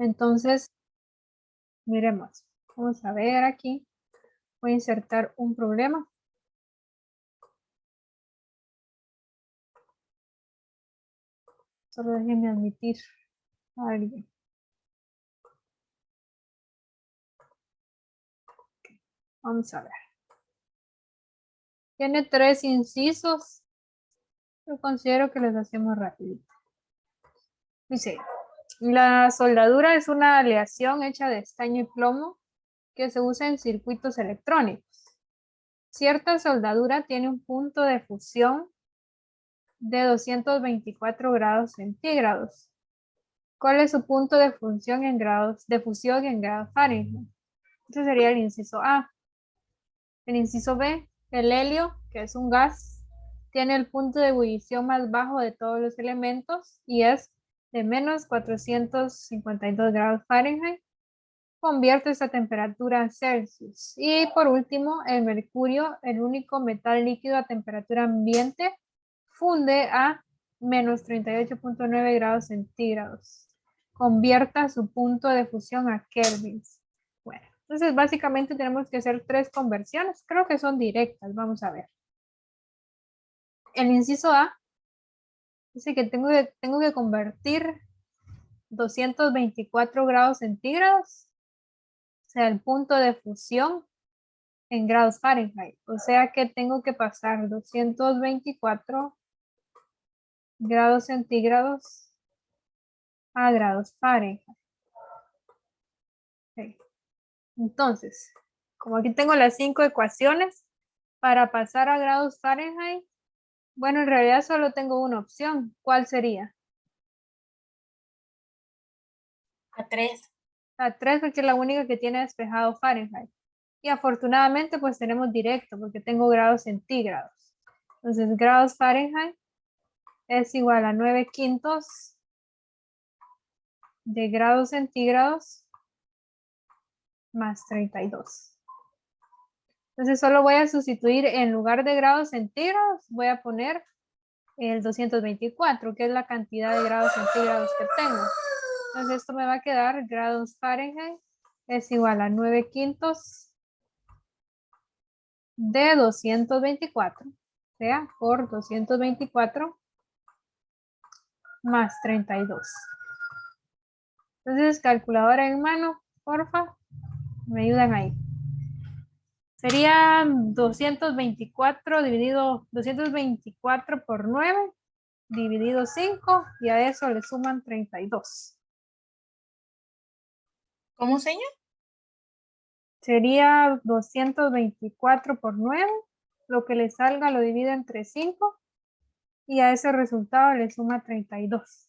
Entonces, miremos. Vamos a ver aquí. Voy a insertar un problema. Solo déjenme admitir a alguien. Vamos a ver. Tiene 3 incisos. Yo considero que los hacemos rapidito. Dice, la soldadura es una aleación hecha de estaño y plomo que se usa en circuitos electrónicos. Cierta soldadura tiene un punto de fusión de 224 grados centígrados. ¿Cuál es su punto de fusión en grados Fahrenheit? Ese sería el inciso A. El inciso B, el helio, que es un gas, tiene el punto de ebullición más bajo de todos los elementos y es de menos 452 grados Fahrenheit. Convierte esta temperatura a Celsius. Y por último, el mercurio, el único metal líquido a temperatura ambiente, funde a menos 38.9 grados centígrados. Convierta su punto de fusión a kelvins. Bueno, entonces básicamente tenemos que hacer 3 conversiones. Creo que son directas, vamos a ver. El inciso A dice que tengo que convertir 224 grados centígrados, o sea, el punto de fusión en grados Fahrenheit. O sea que tengo que pasar 224 grados centígrados a grados Fahrenheit. Okay. Entonces, como aquí tengo las 5 ecuaciones, para pasar a grados Fahrenheit, bueno, en realidad solo tengo una opción. ¿Cuál sería? A 3. A 3 porque es la única que tiene despejado Fahrenheit. Y afortunadamente pues tenemos directo porque tengo grados centígrados. Entonces grados Fahrenheit es igual a 9/5 de grados centígrados más 32. Entonces solo voy a sustituir en lugar de grados centígrados, voy a poner el 224, que es la cantidad de grados centígrados que tengo. Entonces esto me va a quedar grados Fahrenheit es igual a 9/5 de 224, o sea, por 224 más 32. Entonces, calculadora en mano, porfa, me ayudan ahí. Sería 224 por 9 dividido 5 y a eso le suman 32. ¿Cómo, señor? Sería 224 por 9, lo que le salga lo divide entre 5 y a ese resultado le suma 32.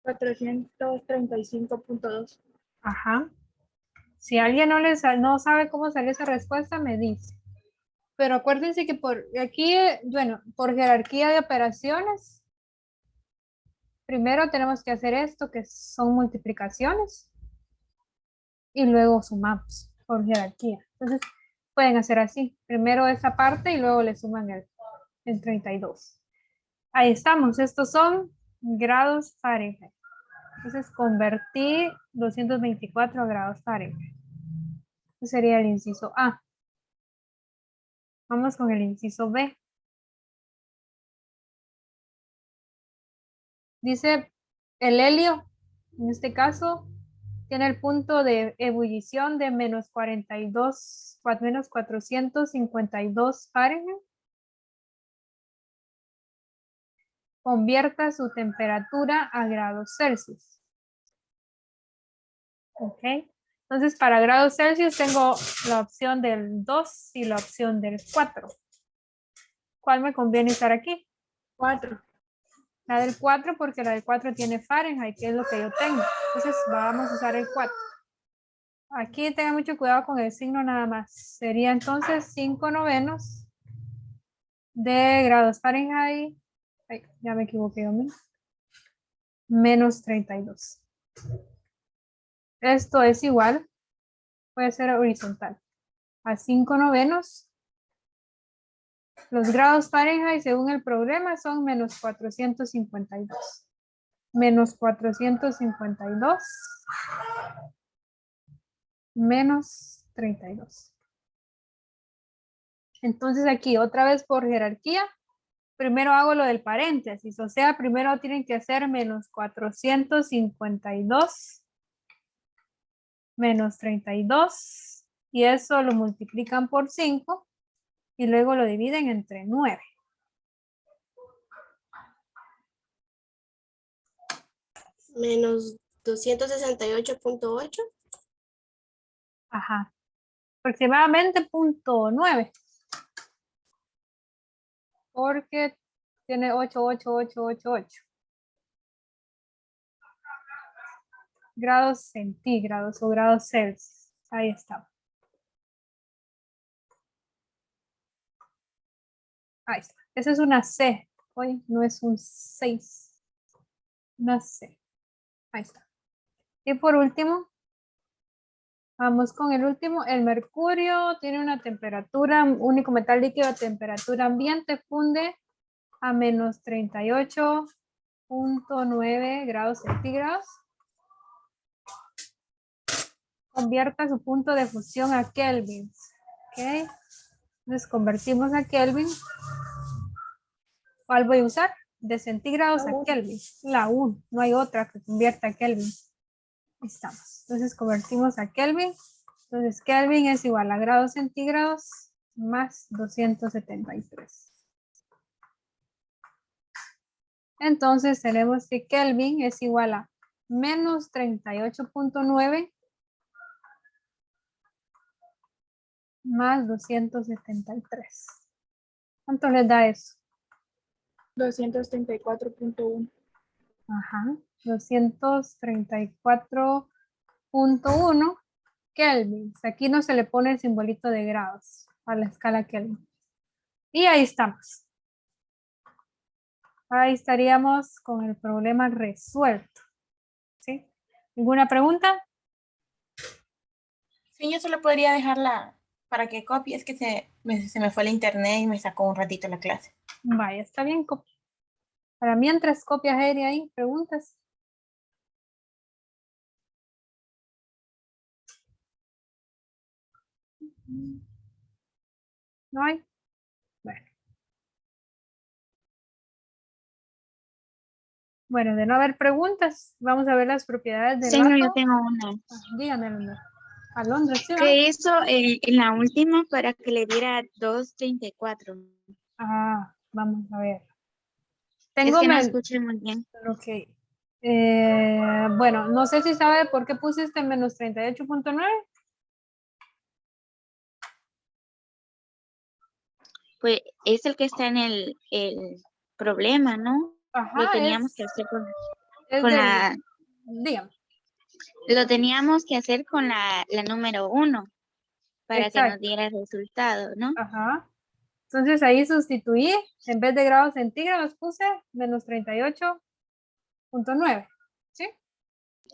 435.2. Ajá. Si alguien no sabe cómo sale esa respuesta, me dice. Pero acuérdense que por aquí, bueno, por jerarquía de operaciones, primero tenemos que hacer esto, que son multiplicaciones, y luego sumamos por jerarquía. Entonces, pueden hacer así. Primero esa parte y luego le suman el 32. Ahí estamos. Estos son grados Fahrenheit. Entonces, convertí 224 a grados Fahrenheit. Ese sería el inciso A. Vamos con el inciso B. Dice el helio, en este caso, tiene el punto de ebullición de menos 452 Fahrenheit. Convierta su temperatura a grados Celsius. Ok. Entonces, para grados Celsius tengo la opción del 2 y la opción del 4. ¿Cuál me conviene estar aquí? 4. La del 4 porque la del 4 tiene Fahrenheit, que es lo que yo tengo. Entonces, vamos a usar el 4. Aquí tenga mucho cuidado con el signo nada más. Sería entonces 5/9 de grados Fahrenheit. Ay, ya me equivoqué yo mismo. Menos 32. Esto es igual, puede ser horizontal, a 5/9. Los grados Fahrenheit según el problema son menos 452. menos 452 menos 32. Entonces aquí otra vez por jerarquía, primero hago lo del paréntesis, o sea, primero tienen que hacer menos 452 menos 32 y eso lo multiplican por 5 y luego lo dividen entre 9. Menos 268.8. Ajá, aproximadamente 0.9 porque tiene 88888 grados centígrados o grados Celsius. Ahí está. Ahí está. Esa es una C. Oye, no es un 6. Una C. Ahí está. Y por último, vamos con el último. El mercurio tiene una temperatura, único metal líquido a temperatura ambiente, funde a menos 38.9 grados centígrados. Convierta su punto de fusión a Kelvin. ¿Ok? Entonces convertimos a Kelvin. ¿Cuál voy a usar? De centígrados a Kelvin. La 1. No hay otra que convierta a Kelvin. Ahí estamos. Entonces convertimos a Kelvin. Entonces Kelvin es igual a grados centígrados más 273. Entonces tenemos que Kelvin es igual a menos 38.9 más 273. ¿Cuánto les da eso? 234.1. Ajá, 234.1 Kelvin. Aquí no se le pone el simbolito de grados a la escala Kelvin. Y ahí estamos. Ahí estaríamos con el problema resuelto. ¿Sí? ¿Ninguna pregunta? Sí, yo solo podría dejarla para que copie. Es que se me fue el internet y me sacó un ratito la clase. Vaya, está bien. Para mientras copias aérea ahí, preguntas. ¿No hay? Bueno. Bueno, de no haber preguntas, vamos a ver las propiedades del Señor, yo átomo. tengo una. Dígame, Alondra. Alondra, ¿sí? ¿Qué hizo en la última para que le diera 234? Vamos a ver. Es que no escuché muy bien. Ok. Bueno, no sé si sabe por qué puse este menos 38.9. Pues es el que está en el problema, ¿no? Ajá, Lo teníamos que hacer es con del, la, dígame. lo teníamos que hacer con la número 1 para que nos Exacto. diera el resultado, ¿no? Ajá. Entonces ahí sustituí, en vez de grados centígrados puse menos 38.9. ¿Sí?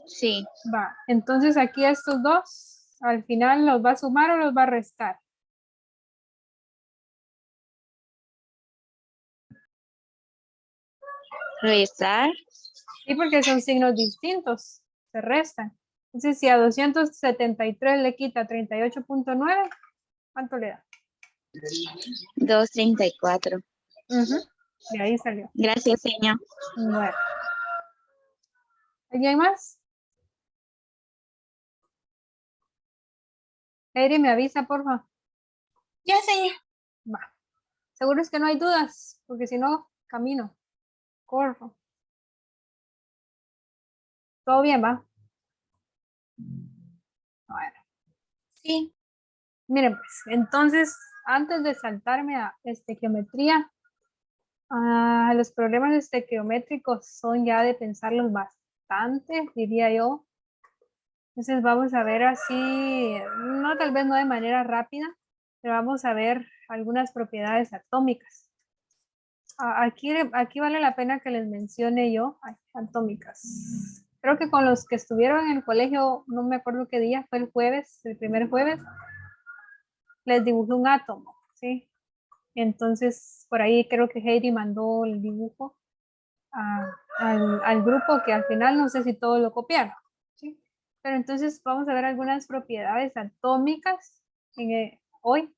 Sí. Va. Entonces aquí estos dos, al final los va a sumar o los va a restar. Restar. Sí, porque son signos distintos, se restan. Entonces, si a 273 le quita 38.9, ¿cuánto le da? 234. De ahí salió. Gracias, señor. Bueno. ¿Alguien más? Eri, me avisa, por favor. Ya, señor. Va. Seguro es que no hay dudas, porque si no, camino, corro. ¿Todo bien, va? Bueno. Sí. Miren, pues, entonces, antes de saltarme a estequiometría, los problemas estequiométricos son ya de pensarlos bastante, diría yo. Entonces vamos a ver así, no tal vez no de manera rápida, pero vamos a ver algunas propiedades atómicas. Aquí vale la pena que les mencione yo, atómicas. Creo que con los que estuvieron en el colegio, no me acuerdo qué día, fue el jueves, el primer jueves, les dibujé un átomo, ¿sí? Entonces, por ahí creo que Heidi mandó el dibujo. al grupo que al final no sé si todos lo copiaron, ¿sí? Pero entonces vamos a ver algunas propiedades atómicas hoy,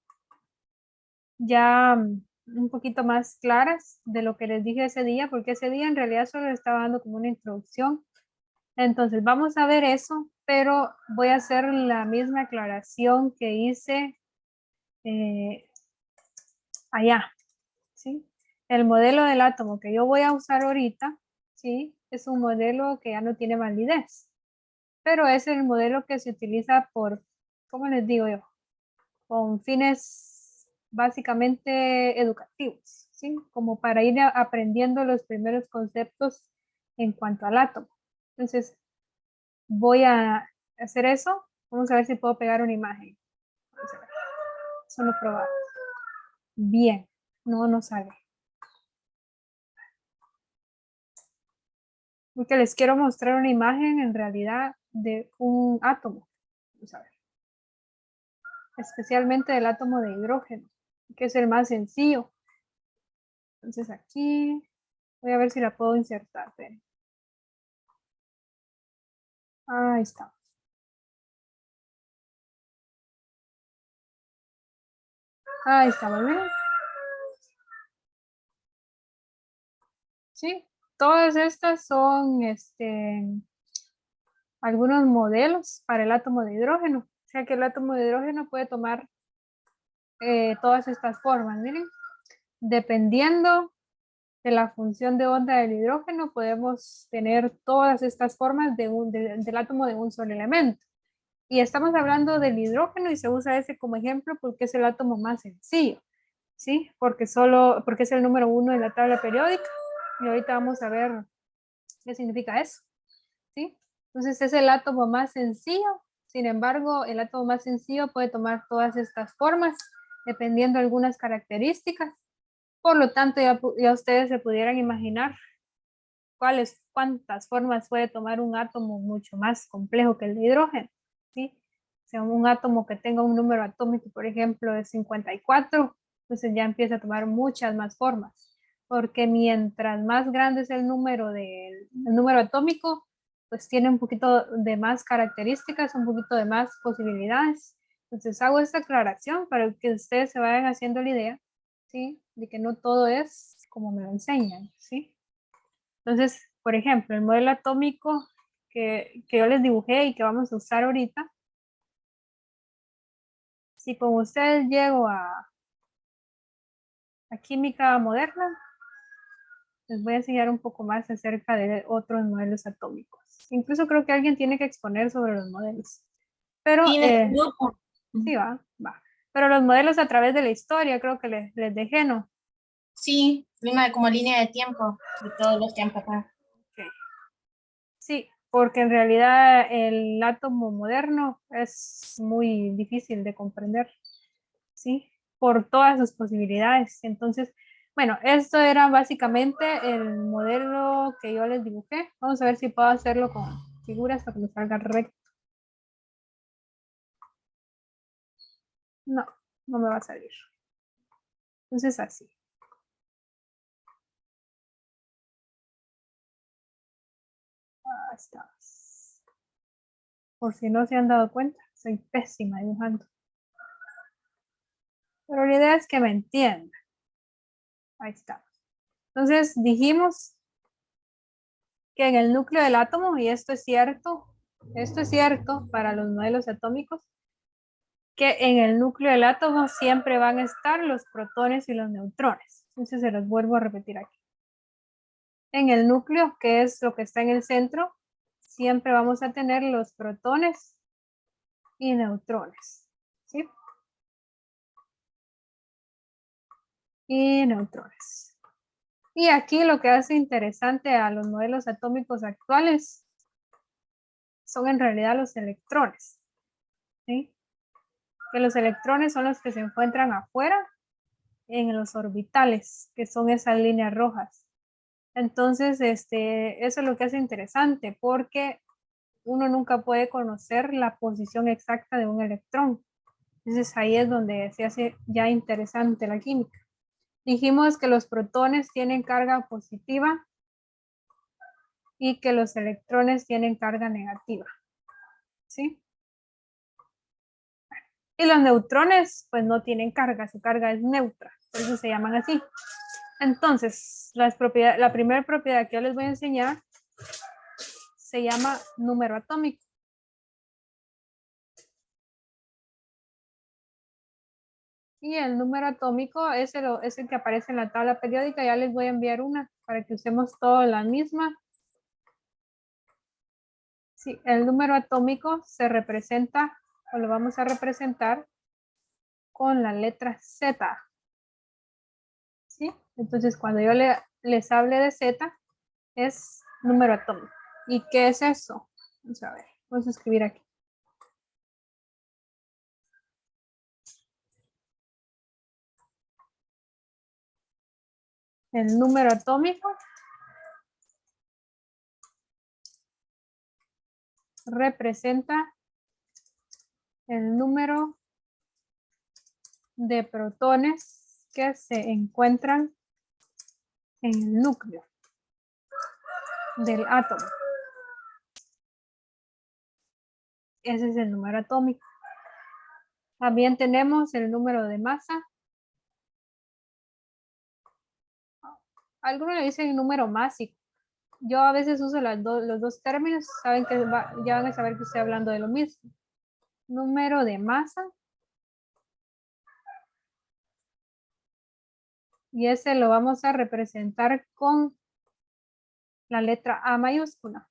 ya un poquito más claras de lo que les dije ese día, porque ese día en realidad solo les estaba dando como una introducción. Entonces vamos a ver eso, pero voy a hacer la misma aclaración que hice allá, ¿sí? El modelo del átomo que yo voy a usar ahorita, ¿sí? Es un modelo que ya no tiene validez, pero es el modelo que se utiliza por, ¿cómo les digo yo? Con fines básicamente educativos, ¿sí? Como para ir aprendiendo los primeros conceptos en cuanto al átomo. Entonces, voy a hacer eso. Vamos a ver si puedo pegar una imagen. Vamos a ver. Solo probar. Bien, no sale. Porque les quiero mostrar una imagen en realidad de un átomo. Vamos a ver. Especialmente del átomo de hidrógeno, que es el más sencillo. Entonces aquí voy a ver si la puedo insertar. Ven. Ahí está. Ahí estamos bien. Sí, todas estas son algunos modelos para el átomo de hidrógeno. O sea que el átomo de hidrógeno puede tomar todas estas formas. Miren, dependiendo de la función de onda del hidrógeno, podemos tener todas estas formas del átomo de un solo elemento. Y estamos hablando del hidrógeno y se usa ese como ejemplo porque es el átomo más sencillo, ¿sí? Porque es el número 1 de la tabla periódica. Y ahorita vamos a ver qué significa eso, ¿sí? Entonces es el átomo más sencillo. Sin embargo, el átomo más sencillo puede tomar todas estas formas dependiendo de algunas características. Por lo tanto, ya ustedes se pudieran imaginar cuántas formas puede tomar un átomo mucho más complejo que el de hidrógeno, ¿sí? O sea, un átomo que tenga un número atómico, por ejemplo, de 54, entonces ya empieza a tomar muchas más formas, porque mientras más grande es el número atómico, pues tiene un poquito de más características, un poquito de más posibilidades. Entonces hago esta aclaración para que ustedes se vayan haciendo la idea, ¿sí? De que no todo es como me lo enseñan, ¿sí? Entonces, por ejemplo, el modelo atómico que yo les dibujé y que vamos a usar ahorita, si con ustedes llego a química moderna, les voy a enseñar un poco más acerca de otros modelos atómicos. Incluso creo que alguien tiene que exponer sobre los modelos. Pero, Sí, en el grupo. sí, va. Pero los modelos a través de la historia, creo que les dejé, ¿no? Sí, como línea de tiempo de todos los que han pasado. Okay. Sí, porque en realidad el átomo moderno es muy difícil de comprender, ¿sí? Por todas sus posibilidades. Entonces, bueno, esto era básicamente el modelo que yo les dibujé. Vamos a ver si puedo hacerlo con figuras para que me salga recto. No, no me va a salir. Entonces así. Ahí está. Por si no se han dado cuenta, soy pésima dibujando. Pero la idea es que me entiendan. Ahí está. Entonces dijimos que en el núcleo del átomo, y esto es cierto para los modelos atómicos, que en el núcleo del átomo siempre van a estar los protones y los neutrones. Entonces se los vuelvo a repetir aquí. En el núcleo, que es lo que está en el centro, siempre vamos a tener los protones y neutrones, ¿sí? Y neutrones. Y aquí lo que hace interesante a los modelos atómicos actuales son en realidad los electrones, ¿sí? Que los electrones son los que se encuentran afuera en los orbitales, que son esas líneas rojas. Entonces, eso es lo que hace interesante, porque uno nunca puede conocer la posición exacta de un electrón. Entonces ahí es donde se hace ya interesante la química. Dijimos que los protones tienen carga positiva y que los electrones tienen carga negativa. ¿Sí? Y los neutrones pues no tienen carga, su carga es neutra, por eso se llaman así. Entonces, la primera propiedad que yo les voy a enseñar se llama número atómico. Y el número atómico es el que aparece en la tabla periódica. Ya les voy a enviar una para que usemos toda la misma. Sí, el número atómico se representa, o lo vamos a representar con la letra Z. ¿Sí? Entonces, cuando yo les hable de Z, es número atómico. ¿Y qué es eso? Vamos a ver, vamos a escribir aquí. El número atómico representa el número de protones que se encuentran en el núcleo del átomo. Ese es el número atómico. También tenemos el número de masa. Algunos le dicen número másico. Yo a veces uso los dos términos. Saben que ya van a saber que estoy hablando de lo mismo. Número de masa. Y ese lo vamos a representar con la letra A mayúscula.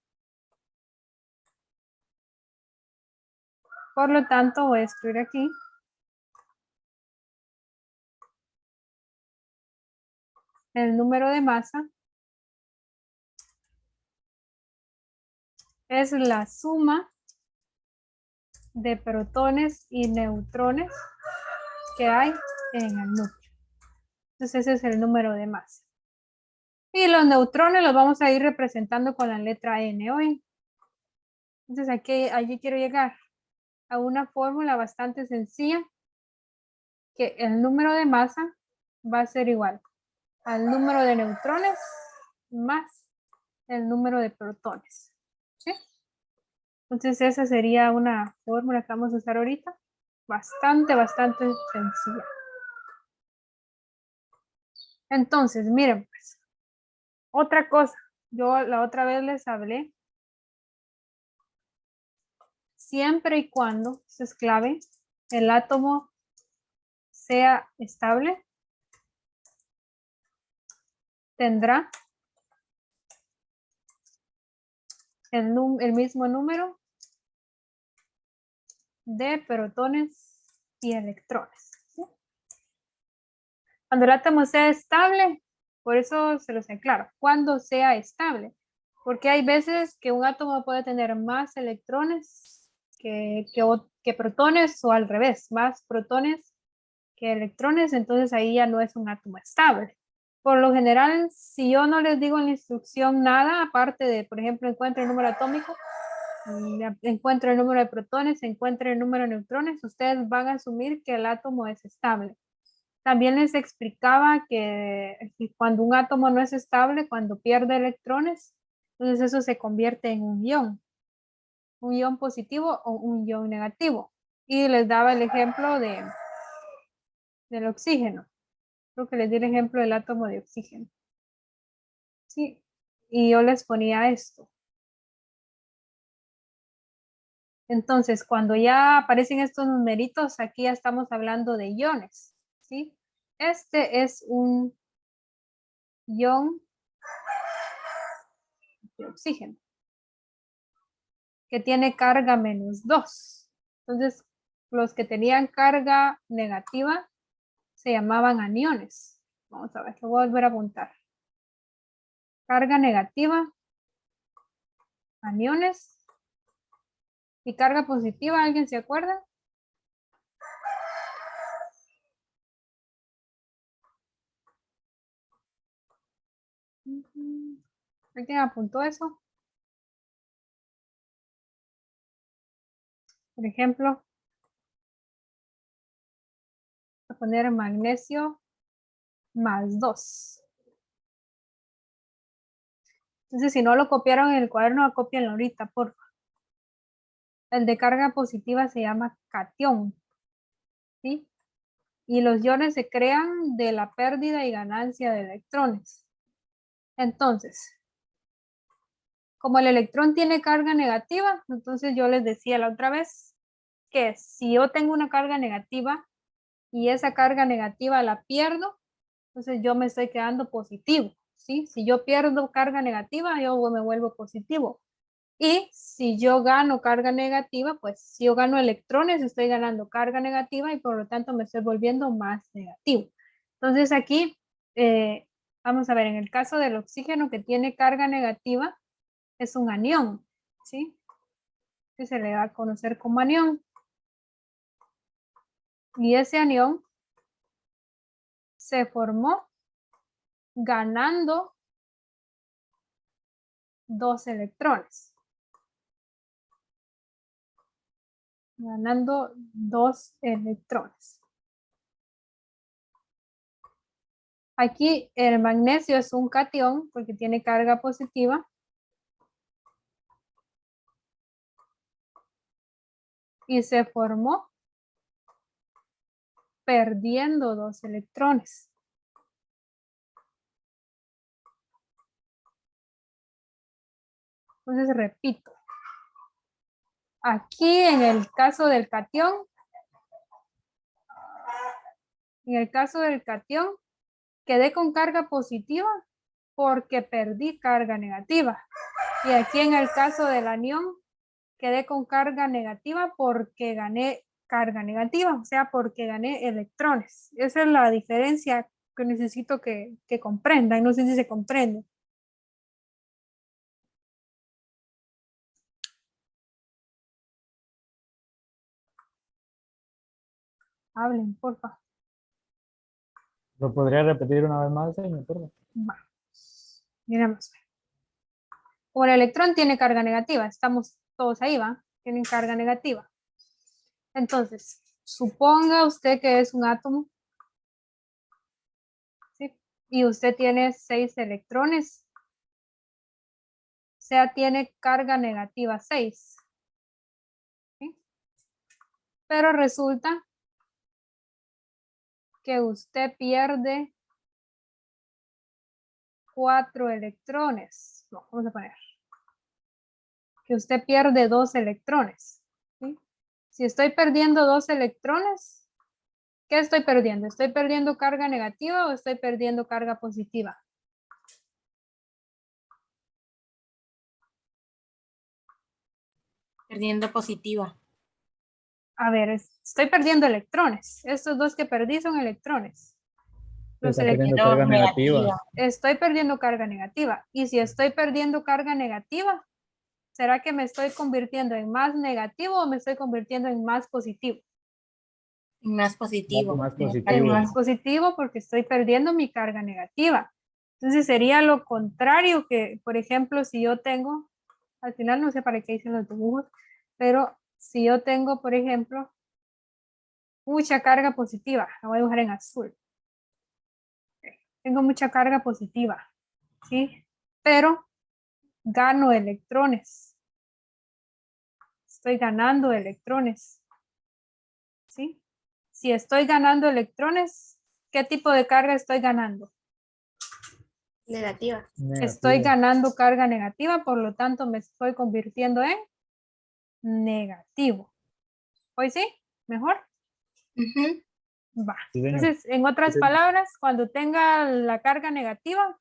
Por lo tanto, voy a escribir aquí. El número de masa es la suma de protones y neutrones que hay en el núcleo. Entonces ese es el número de masa. Y los neutrones los vamos a ir representando con la letra N hoy. Entonces allí quiero llegar a una fórmula bastante sencilla, que el número de masa va a ser igual al número de neutrones más el número de protones. ¿Sí? Entonces esa sería una fórmula que vamos a usar ahorita. Bastante sencilla. Entonces, miren pues. Otra cosa. Yo la otra vez les hablé. Siempre y cuando, eso es clave, el átomo sea estable, tendrá el mismo número de protones y electrones. ¿Sí? Cuando el átomo sea estable, por eso se los aclaro, cuando sea estable, porque hay veces que un átomo puede tener más electrones que protones o al revés, más protones que electrones, entonces ahí ya no es un átomo estable. Por lo general, si yo no les digo en la instrucción nada, aparte de, por ejemplo, encuentre el número atómico, encuentre el número de protones, encuentre el número de neutrones, ustedes van a asumir que el átomo es estable. También les explicaba que cuando un átomo no es estable, cuando pierde electrones, entonces eso se convierte en un ion positivo o un ion negativo. Y les daba el ejemplo del oxígeno. Creo que les di el ejemplo del átomo de oxígeno. Sí, y yo les ponía esto. Entonces, cuando ya aparecen estos numeritos, aquí ya estamos hablando de iones, ¿sí? Este es un ion de oxígeno que tiene carga -2. Entonces, los que tenían carga negativa se llamaban aniones. Vamos a ver, lo voy a volver a apuntar. Carga negativa, aniones. Y carga positiva, ¿alguien se acuerda? ¿Alguien apuntó eso? Por ejemplo, a poner magnesio +2. Entonces, si no lo copiaron en el cuaderno, cópienlo ahorita, por favor. El de carga positiva se llama catión, ¿sí? Y los iones se crean de la pérdida y ganancia de electrones. Entonces, como el electrón tiene carga negativa, entonces yo les decía la otra vez que si yo tengo una carga negativa y esa carga negativa la pierdo, entonces yo me estoy quedando positivo, ¿sí? Si yo pierdo carga negativa, yo me vuelvo positivo. Y si yo gano carga negativa, pues si yo gano electrones, estoy ganando carga negativa y por lo tanto me estoy volviendo más negativo. Entonces aquí, vamos a ver, en el caso del oxígeno que tiene carga negativa, es un anión, ¿sí? Que se le va a conocer como anión. Y ese anión se formó ganando 2 electrones. Ganando 2 electrones. Aquí el magnesio es un catión porque tiene carga positiva. Y se formó perdiendo 2 electrones. Entonces repito. Aquí en el caso del catión, quedé con carga positiva porque perdí carga negativa. Y aquí en el caso del anión, quedé con carga negativa porque gané carga negativa, o sea, porque gané electrones. Esa es la diferencia que necesito que comprendan. No sé si se comprende. Hablen, por favor. ¿Lo podría repetir una vez más, señor? Vamos. Miramos. Como el electrón tiene carga negativa, estamos todos ahí, ¿va? Tienen carga negativa. Entonces, suponga usted que es un átomo, ¿sí? Y usted tiene 6 electrones. O sea, tiene carga negativa 6. ¿Sí? Pero resulta que usted pierde 4 electrones. No, vamos a poner. Que usted pierde 2 electrones. ¿Sí? Si estoy perdiendo 2 electrones, ¿qué estoy perdiendo? ¿Estoy perdiendo carga negativa o estoy perdiendo carga positiva? Perdiendo positiva. A ver, estoy perdiendo electrones. Estos 2 que perdí son electrones. Está perdiendo carga negativa. Estoy perdiendo carga negativa. Y si estoy perdiendo carga negativa, ¿será que me estoy convirtiendo en más negativo o me estoy convirtiendo en más positivo? Más positivo. Más positivo. En más positivo porque estoy perdiendo mi carga negativa. Entonces sería lo contrario que, por ejemplo, si yo tengo, al final no sé para qué hice los dibujos, pero si yo tengo, por ejemplo, mucha carga positiva, la voy a dibujar en azul. Tengo mucha carga positiva, ¿sí? Pero gano electrones. Estoy ganando electrones, ¿sí? Si estoy ganando electrones, ¿qué tipo de carga estoy ganando? Negativa. Estoy ganando carga negativa, por lo tanto me estoy convirtiendo en negativo. ¿Hoy sí? ¿Mejor? Va. Sí, señor. Entonces, en otras palabras, cuando tenga la carga negativa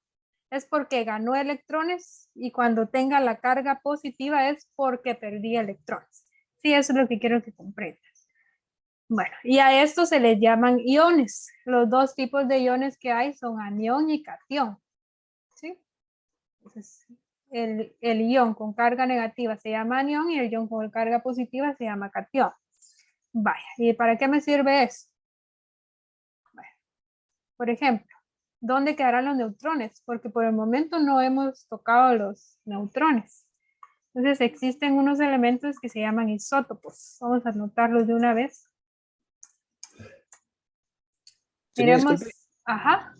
es porque ganó electrones y cuando tenga la carga positiva es porque perdí electrones. Sí, eso es lo que quiero que comprendas. Bueno, y a esto se les llaman iones. Los 2 tipos de iones que hay son anión y catión. ¿Sí? Entonces, el ion con carga negativa se llama anión y el ion con carga positiva se llama catión. Vaya, ¿y para qué me sirve eso? Bueno, por ejemplo, ¿dónde quedarán los neutrones? Porque por el momento no hemos tocado los neutrones. Entonces existen unos elementos que se llaman isótopos. Vamos a anotarlos de una vez. Miremos. Ajá.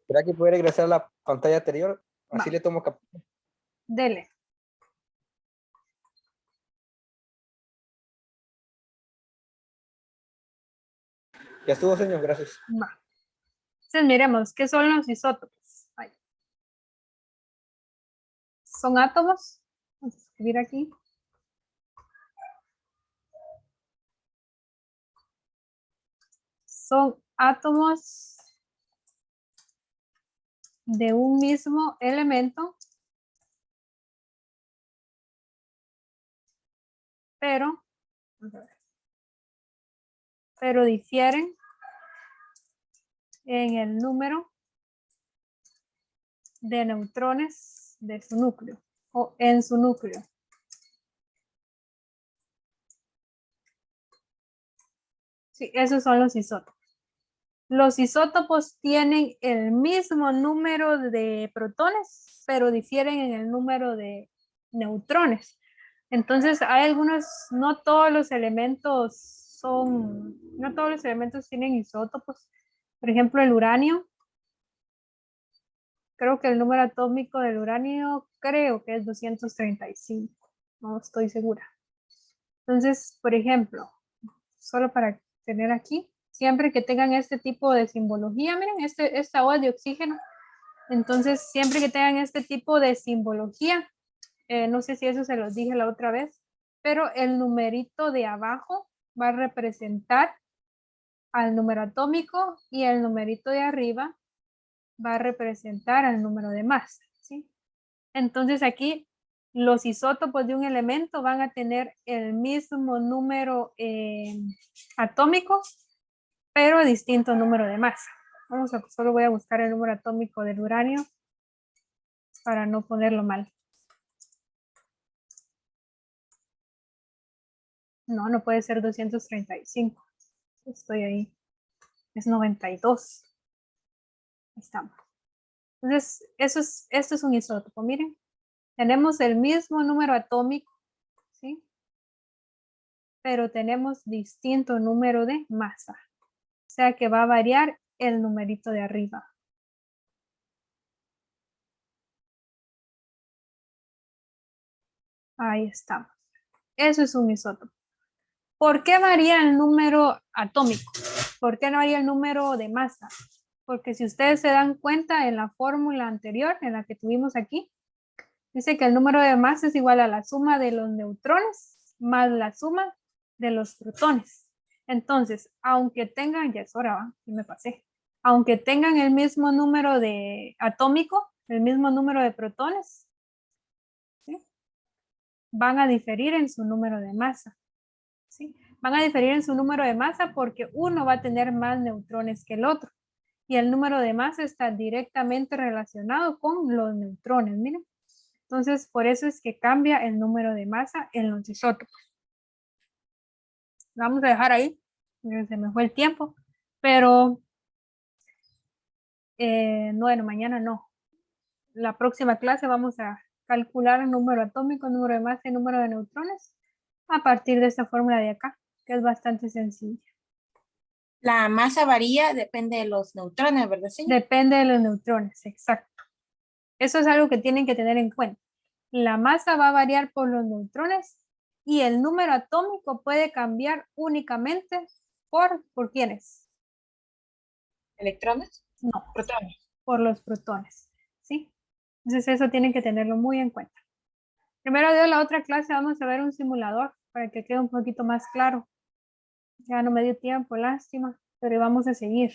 ¿Será que puede regresar a la pantalla anterior? Así Va. le tomo captura. Dele. Ya estuvo, señor, gracias. Va. Entonces miremos, ¿qué son los isótopos? Ahí. Son átomos. Vamos a escribir aquí. Son átomos de un mismo elemento, pero difieren en el número de neutrones de su núcleo o en su núcleo. Sí, esos son los isótopos. Los isótopos tienen el mismo número de protones, pero difieren en el número de neutrones. Entonces, hay algunos, no todos los elementos tienen isótopos. Por ejemplo, el uranio. Creo que el número atómico del uranio creo que es 235. No estoy segura. Entonces, por ejemplo, solo para tener aquí, siempre que tengan este tipo de simbología, miren, esta O es de oxígeno. Entonces, siempre que tengan este tipo de simbología, no sé si eso se los dije la otra vez, pero el numerito de abajo va a representar al número atómico y el numerito de arriba va a representar al número de masa, ¿sí? Entonces aquí los isótopos de un elemento van a tener el mismo número atómico, pero distinto número de masa. Solo voy a buscar el número atómico del uranio para no ponerlo mal. No puede ser 235. Estoy ahí. Es 92. Ahí estamos. Entonces, esto es un isótopo. Miren, tenemos el mismo número atómico, ¿sí? Pero tenemos distinto número de masa. O sea que va a variar el numerito de arriba. Ahí estamos. Eso es un isótopo. ¿Por qué varía el número atómico? ¿Por qué no varía el número de masa? Porque si ustedes se dan cuenta en la fórmula anterior, en la que tuvimos aquí, dice que el número de masa es igual a la suma de los neutrones más la suma de los protones. Entonces, aunque tengan, ya es hora, me pasé. Aunque tengan el mismo número de atómico, el mismo número de protones, ¿sí? Van a diferir en su número de masa. ¿Sí? Van a diferir en su número de masa porque uno va a tener más neutrones que el otro. Y el número de masa está directamente relacionado con los neutrones, miren. Entonces, por eso es que cambia el número de masa en los isótopos. Vamos a dejar ahí, se me fue el tiempo, pero bueno, mañana no. La próxima clase vamos a calcular el número atómico, el número de masa y el número de neutrones a partir de esta fórmula de acá, que es bastante sencilla. La masa varía, depende de los neutrones, ¿verdad, señor? Depende de los neutrones, exacto. Eso es algo que tienen que tener en cuenta. La masa va a variar por los neutrones y el número atómico puede cambiar únicamente ¿por quiénes? ¿Electrones? No, Protones. por los protones, ¿sí? Entonces eso tienen que tenerlo muy en cuenta. Primero de la otra clase vamos a ver un simulador para que quede un poquito más claro. Ya no me dio tiempo, lástima, pero vamos a seguir.